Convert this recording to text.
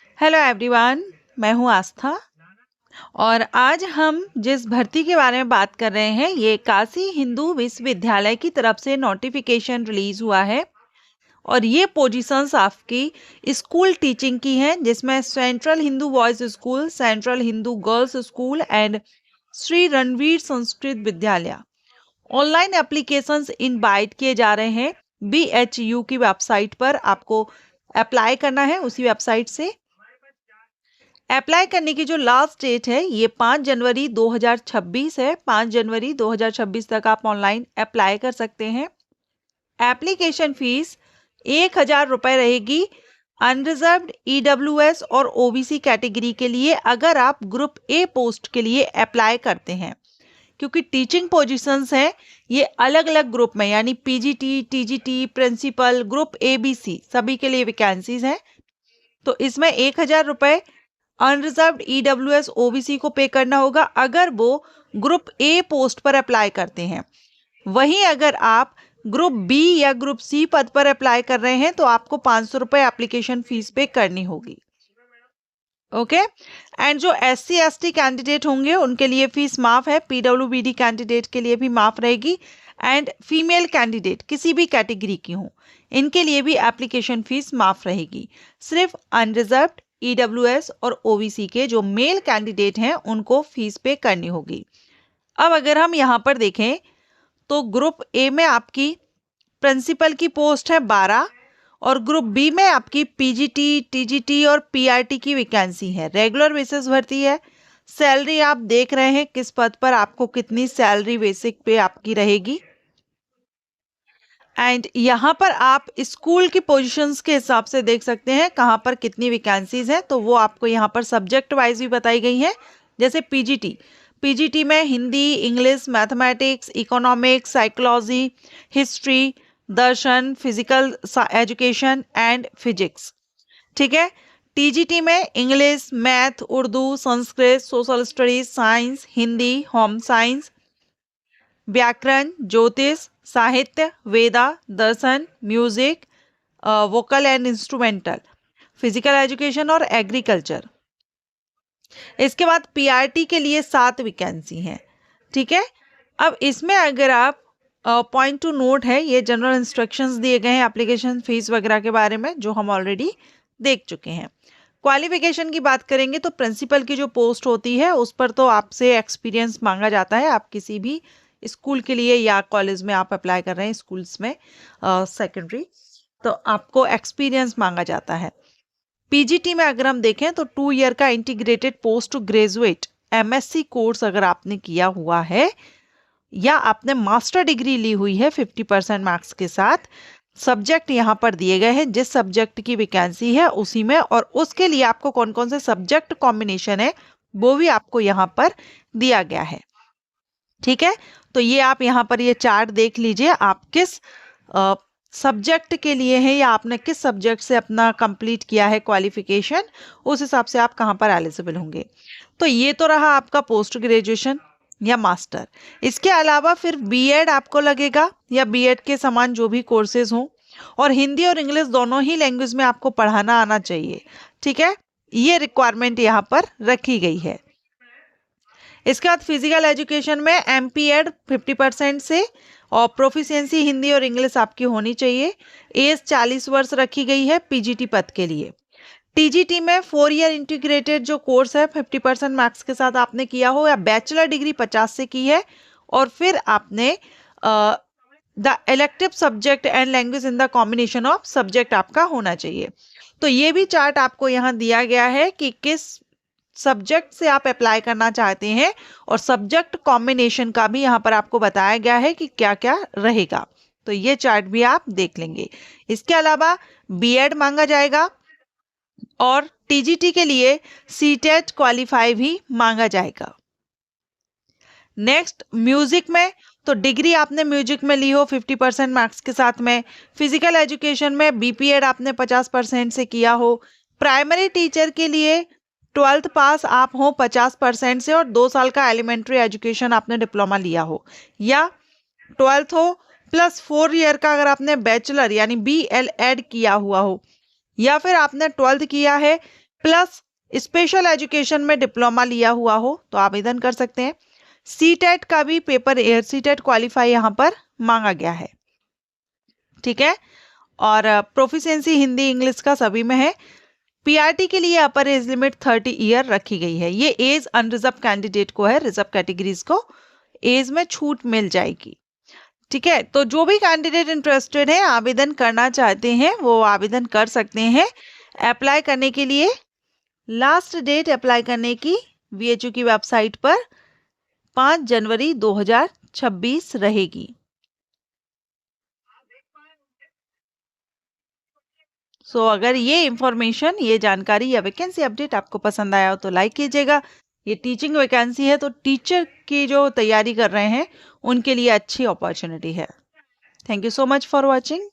Hello everyone, मैं हूं आस्था और आज हम जिस भर्ती के बारे में बात कर रहे हैं ये काशी हिंदू विश्वविद्यालय की तरफ से नोटिफिकेशन रिलीज हुआ है। और ये पोजीशंस आपकी स्कूल टीचिंग की हैं, जिसमें Central Hindu Boys School, Central Hindu Girls School and Shri Ranveer Sanskrit Vidyalaya. Online applications invite किए जा रहे हैं। BHU की वेबसाइट पर आपको अप्लाई करना है। उसी वेबसाइट से अप्लाई करने की जो लास्ट डेट है ये 5 जनवरी 2026 है। 5 जनवरी 2026 तक आप ऑनलाइन अप्लाई कर सकते हैं। एप्लीकेशन फीस 1,000 रुपये रहेगी अनरिजर्व्ड EWS और OBC कैटेगरी के लिए, अगर आप ग्रुप ए पोस्ट के लिए अप्लाई करते हैं। क्योंकि टीचिंग पोजीशंस हैं ये अलग अलग ग्रुप में, यानी PGT, TGT, principal, group ABC सभी के लिए वैकेंसीज हैं। तो इसमें 1,000 रुपये अनरिजर्व्ड EWS OBC को पे करना होगा अगर वो ग्रुप ए पोस्ट पर अप्लाई करते हैं। वहीं अगर आप ग्रुप बी या ग्रुप सी पद पर अप्लाई कर रहे हैं तो आपको 500 रुपये एप्लीकेशन फीस पे करनी होगी। ओके एंड जो SC ST कैंडिडेट होंगे उनके लिए फीस माफ है। PWBD कैंडिडेट के लिए भी माफ रहेगी एंड फीमेल कैंडिडेट किसी भी कैटेगरी की हो इनके लिए भी एप्लीकेशन फीस माफ रहेगी। सिर्फ अनरिजर्व्ड EWS और OBC के जो मेल कैंडिडेट हैं उनको फीस पे करनी होगी। अब अगर हम यहाँ पर देखें तो ग्रुप ए में आपकी प्रिंसिपल की पोस्ट है 12 और ग्रुप बी में आपकी PGT, TGT और PRT की वैकेंसी है। रेगुलर बेसिस भर्ती है। सैलरी आप देख रहे हैं किस पद पर आपको कितनी सैलरी बेसिक पे आपकी रहेगी। एंड यहाँ पर आप स्कूल की पोजीशंस के हिसाब से देख सकते हैं कहाँ पर कितनी वैकेंसीज हैं। तो वो आपको यहाँ पर सब्जेक्ट वाइज भी बताई गई है। जैसे PGT में Hindi, English, mathematics, economics, psychology, history, दर्शन, फिजिकल एजुकेशन एंड फिजिक्स। ठीक है। TGT में English, math, Urdu, Sanskrit, social studies, science, Hindi, home science, व्याकरण, ज्योतिष, साहित्य, वेदा, दर्शन, music, vocal and instrumental, physical education और एग्रीकल्चर। इसके बाद PRT के लिए 7 वैकेंसी हैं। ठीक है। अब इसमें अगर आप पॉइंट टू नोट है, ये जनरल इंस्ट्रक्शंस दिए गए हैं एप्लीकेशन फीस वगैरह के बारे में जो हम ऑलरेडी देख चुके हैं। क्वालिफिकेशन की बात करेंगे तो प्रिंसिपल की जो पोस्ट होती है उस पर तो आपसे एक्सपीरियंस मांगा जाता है। आप किसी भी स्कूल के लिए या कॉलेज में आप अप्लाई कर रहे हैं, स्कूल्स में सेकेंडरी, तो आपको एक्सपीरियंस मांगा जाता है। PGT में अगर हम देखें तो 2 ईयर का integrated post graduate MSc course अगर आपने किया हुआ है या आपने मास्टर डिग्री ली हुई है 50% मार्क्स के साथ, सब्जेक्ट यहाँ पर दिए गए हैं जिस सब्जेक्ट की वैकेंसी है उसी में, और उसके लिए आपको कौन कौन से सब्जेक्ट कॉम्बिनेशन है वो भी आपको यहाँ पर दिया गया है। ठीक है। तो ये आप यहाँ पर ये चार्ट देख लीजिए, आप किस सब्जेक्ट के लिए है या आपने किस सब्जेक्ट से अपना कंप्लीट किया है क्वालिफिकेशन, उस हिसाब से आप कहाँ पर एलिजिबल होंगे। तो ये तो रहा आपका पोस्ट ग्रेजुएशन या मास्टर। इसके अलावा फिर BEd आपको लगेगा या BEd के समान जो भी कोर्सेज हों, और हिंदी और इंग्लिश दोनों ही लैंग्वेज में आपको पढ़ाना आना चाहिए। ठीक है। ये रिक्वायरमेंट यहाँ पर रखी गई है। इसके बाद फिजिकल एजुकेशन में MPEd 50% से और प्रोफिशिएंसी हिंदी और इंग्लिश आपकी होनी चाहिए। एज 40 वर्ष रखी गई है PGT पद के लिए। TGT में 4 ईयर इंटीग्रेटेड जो कोर्स है 50% मार्क्स के साथ आपने किया हो या बैचलर डिग्री 50 से की है, और फिर आपने the elective subject and language in the combination of subject आपका होना चाहिए। तो ये भी चार्ट आपको यहाँ दिया गया है कि किस सब्जेक्ट से आप अप्लाई करना चाहते हैं, और सब्जेक्ट कॉम्बिनेशन का भी यहाँ पर आपको बताया गया है कि क्या क्या रहेगा। तो ये चार्ट भी आप देख लेंगे। इसके अलावा BEd मांगा जाएगा और TGT के लिए CTET क्वालिफाई भी मांगा जाएगा। नेक्स्ट म्यूजिक में तो डिग्री आपने म्यूजिक में ली हो 50% मार्क्स के साथ में। फिजिकल एजुकेशन में BPEd आपने 50% से किया हो। प्राइमरी टीचर के लिए 12th पास आप हो 50% से, और 2 साल का एलिमेंट्री एजुकेशन आपने डिप्लोमा लिया हो, या 12th हो प्लस 4 ईयर का अगर आपने बैचलर यानी BLEd किया हुआ हो, या फिर आपने 12th किया है प्लस स्पेशल एजुकेशन में डिप्लोमा लिया हुआ हो तो आवेदन कर सकते हैं। सीटेट का भी पेपर सीटेट क्वालिफाई यहाँ पर मांगा गया है, ठीक है। और प्रोफिशिएंसी हिंदी इंग्लिश का सभी में है। पीआरटी के लिए अपर एज लिमिट 30 ईयर रखी गई है। ये एज अनरिजर्व कैंडिडेट को है, रिजर्व कैटेगरीज को एज में छूट मिल जाएगी, ठीक है। तो जो भी कैंडिडेट इंटरेस्टेड है, आवेदन करना चाहते हैं, वो आवेदन कर सकते हैं। अप्लाई करने के लिए लास्ट डेट अप्लाई करने की वीएचयू की वेबसाइट पर 5 जनवरी 2026 रहेगी। अगर ये इंफॉर्मेशन, ये जानकारी या वैकेंसी अपडेट आपको पसंद आया हो तो लाइक कीजिएगा। ये टीचिंग वैकेंसी है, तो टीचर की जो तैयारी कर रहे हैं उनके लिए अच्छी अपॉर्चुनिटी है। Thank you so much for watching.